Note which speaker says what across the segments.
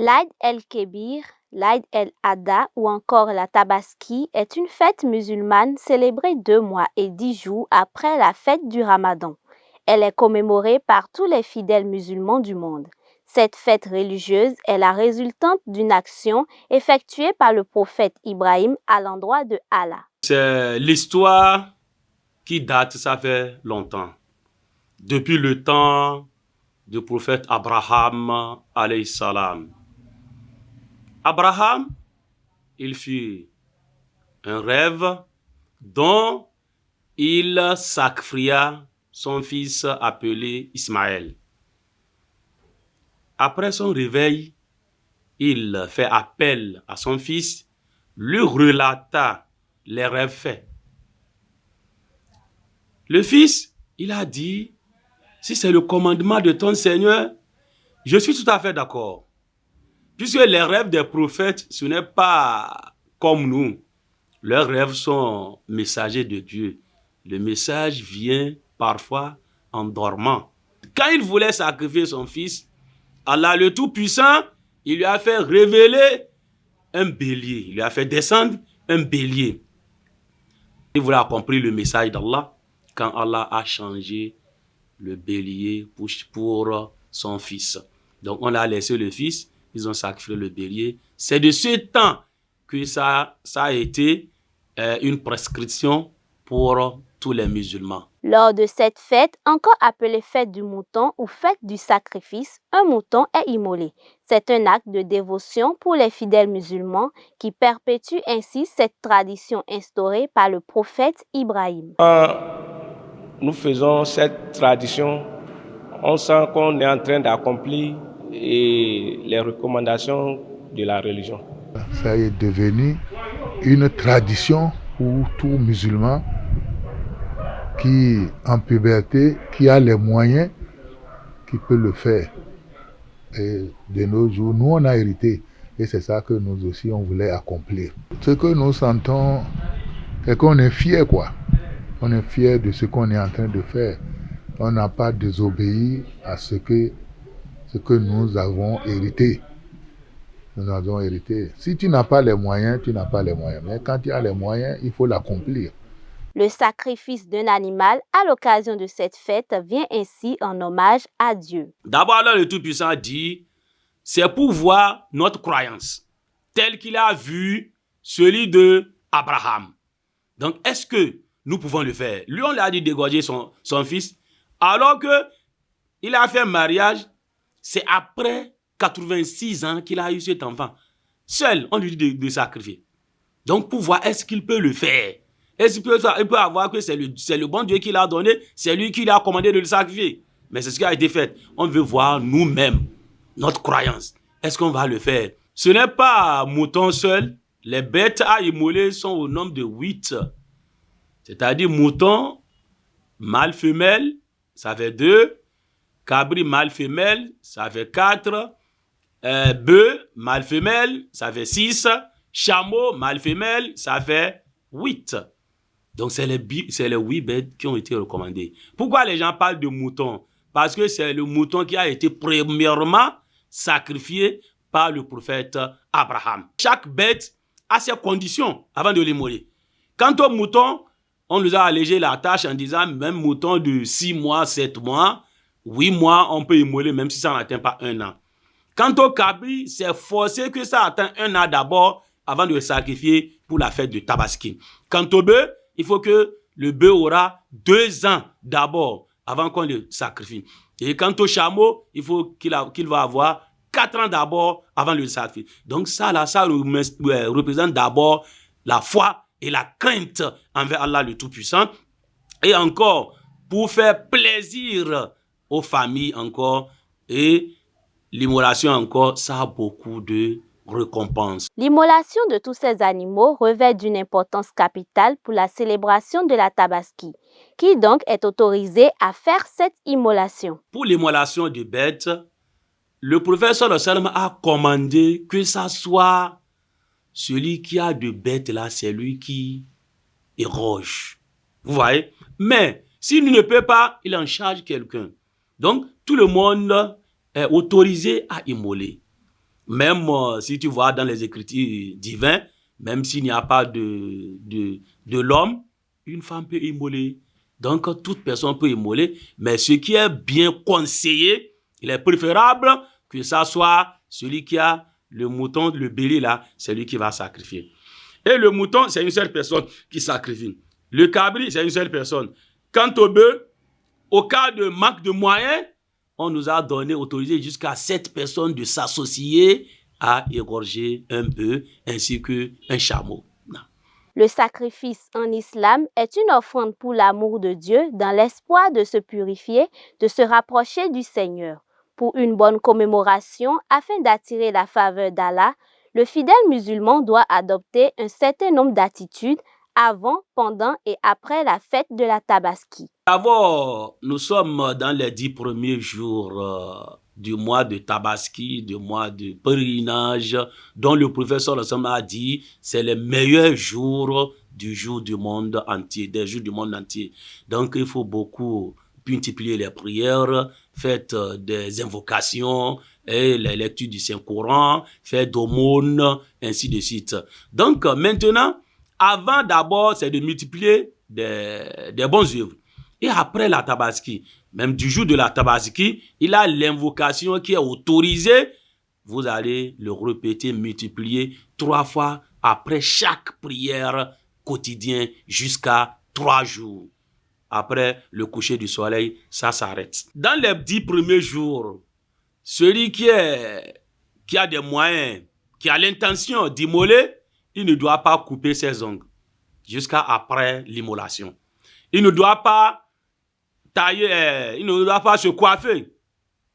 Speaker 1: L'Aïd el-Kébir, l'Aïd el-Adha ou encore la Tabaski est une fête musulmane célébrée 2 mois et 10 jours après la fête du Ramadan. Elle est commémorée par tous les fidèles musulmans du monde. Cette fête religieuse est la résultante d'une action effectuée par le prophète Ibrahim à l'endroit de Allah.
Speaker 2: C'est l'histoire qui date, ça fait longtemps. Depuis le temps du prophète Abraham, alayhi salam. Abraham, il fit un rêve dont il sacrifia son fils appelé Ismaël. Après son réveil, il fait appel à son fils, lui relata les rêves faits. Le fils, il a dit, si c'est le commandement de ton Seigneur, je suis tout à fait d'accord. Puisque les rêves des prophètes, ce n'est pas comme nous. Leurs rêves sont messagers de Dieu. Le message vient parfois en dormant. Quand il voulait sacrifier son fils, Allah le Tout-Puissant, il lui a fait révéler un bélier. Il lui a fait descendre un bélier. Il voulait accomplir le message d'Allah quand Allah a changé le bélier pour son fils. Donc on a laissé le fils, ils ont sacrifié le bélier. C'est de ce temps que ça a été une prescription pour tous les musulmans.
Speaker 1: Lors de cette fête, encore appelée fête du mouton ou fête du sacrifice, un mouton est immolé. C'est un acte de dévotion pour les fidèles musulmans qui perpétue ainsi cette tradition instaurée par le prophète Ibrahim.
Speaker 3: Nous faisons cette tradition, on sent qu'on est en train d'accomplir les recommandations de la religion.
Speaker 4: Ça est devenu une tradition pour tout musulman qui, en puberté, qui a les moyens, qui peut le faire. Et de nos jours, nous on a hérité. Et c'est ça que nous aussi on voulait accomplir. Ce que nous sentons, c'est qu'on est fiers, quoi. On est fiers de ce qu'on est en train de faire. On n'a pas désobéi à ce que nous avons hérité. Nous avons hérité. Si tu n'as pas les moyens, tu n'as pas les moyens. Mais quand tu as les moyens, il faut l'accomplir.
Speaker 1: Le sacrifice d'un animal à l'occasion de cette fête vient ainsi en hommage à Dieu.
Speaker 2: D'abord, Allah le Tout-Puissant dit, c'est pour voir notre croyance, tel qu'il a vu celui de Abraham. Donc, est-ce que nous pouvons le faire? Lui, on lui a dit d'égorger son fils, alors qu'il a fait un mariage, c'est après 86 ans qu'il a eu cet enfant. Seul, on lui dit de sacrifier. Donc, pour voir est-ce qu'il peut le faire. Est-ce qu'il peut avoir que c'est le bon Dieu qui l'a donné, c'est lui qui l'a commandé de le sacrifier. Mais c'est ce qui a été fait. On veut voir nous-mêmes, notre croyance. Est-ce qu'on va le faire? Ce n'est pas mouton seul. Les bêtes à immoler sont au nombre de 8. C'est-à-dire mouton, mâle femelle, ça fait 2. Cabri mâle femelle, ça fait 4. Bœuf mâle femelle, ça fait 6. Chameau mâle femelle, ça fait 8. Donc, c'est les 8 bêtes qui ont été recommandées. Pourquoi les gens parlent de mouton? Parce que c'est le mouton qui a été premièrement sacrifié par le prophète Abraham. Chaque bête a ses conditions avant de l'immoler. Quant au mouton, on nous a allégé la tâche en disant même mouton de 6 mois, 7 mois, 8 mois, on peut immoler même si ça n'atteint pas 1 an. Quant au cabri, c'est forcé que ça atteigne 1 an d'abord avant de le sacrifier pour la fête de Tabaski. Quant au bœuf, il faut que le bœuf aura 2 ans d'abord avant qu'on le sacrifie. Et quant au chameau, il faut qu'il va avoir 4 ans d'abord avant de le sacrifier. Donc ça représente d'abord la foi et la crainte envers Allah le Tout-Puissant. Et encore, pour faire plaisir aux familles encore, et l'immolation encore, ça a beaucoup de récompense.
Speaker 1: L'immolation de tous ces animaux revêt d'une importance capitale pour la célébration de la Tabaski. Qui donc est autorisé à faire cette immolation?
Speaker 2: Pour l'immolation de bêtes, le prophète sallallahu alayhi wa sallam a commandé que ça soit celui qui a de bêtes là, c'est lui qui éroge. Vous voyez? Mais s'il ne peut pas, il en charge quelqu'un. Donc, tout le monde est autorisé à immoler. Même si tu vois dans les Écritures divines, même s'il n'y a pas de l'homme, une femme peut immoler. Donc, toute personne peut immoler, mais ce qui est bien conseillé, il est préférable que ça soit celui qui a le mouton, le bélier là, c'est lui qui va sacrifier. Et le mouton, c'est une seule personne qui sacrifie. Le cabri, c'est une seule personne. Quant au bœuf, au cas de manque de moyens, on nous a autorisé jusqu'à 7 personnes de s'associer à égorger un bœuf ainsi qu'un chameau.
Speaker 1: Le sacrifice en islam est une offrande pour l'amour de Dieu dans l'espoir de se purifier, de se rapprocher du Seigneur. Pour une bonne commémoration, afin d'attirer la faveur d'Allah, le fidèle musulman doit adopter un certain nombre d'attitudes avant, pendant et après la fête de la Tabaski.
Speaker 2: D'abord, nous sommes dans les 10 premiers jours du mois de Tabaski, du mois de pèlerinage, dont le professeur a dit c'est le meilleur jour du monde entier, des jours du monde entier. Donc, il faut beaucoup multiplier les prières, faites des invocations et les lectures du Saint-Coran, faites d'aumônes, ainsi de suite. Donc, maintenant, avant d'abord, c'est de multiplier des bonnes œuvres. Et après la Tabaski, même du jour de la Tabaski, il a l'invocation qui est autorisée. Vous allez le répéter, multiplier 3 fois après chaque prière quotidienne jusqu'à 3 jours. Après le coucher du soleil, ça s'arrête. Dans les 10 premiers jours, celui qui a des moyens, qui a l'intention d'immoler, il ne doit pas couper ses ongles jusqu'à après l'immolation. Il ne doit pas tailler, il ne doit pas se coiffer.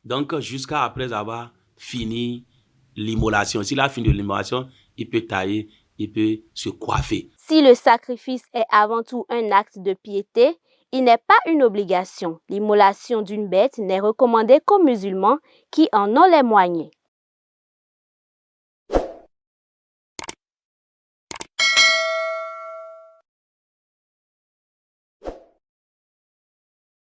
Speaker 2: Donc, jusqu'à après avoir fini l'immolation. S'il a fini l'immolation, il peut tailler, il peut se coiffer.
Speaker 1: Si le sacrifice est avant tout un acte de piété, il n'est pas une obligation. L'immolation d'une bête n'est recommandée qu'aux musulmans qui en ont les moyens.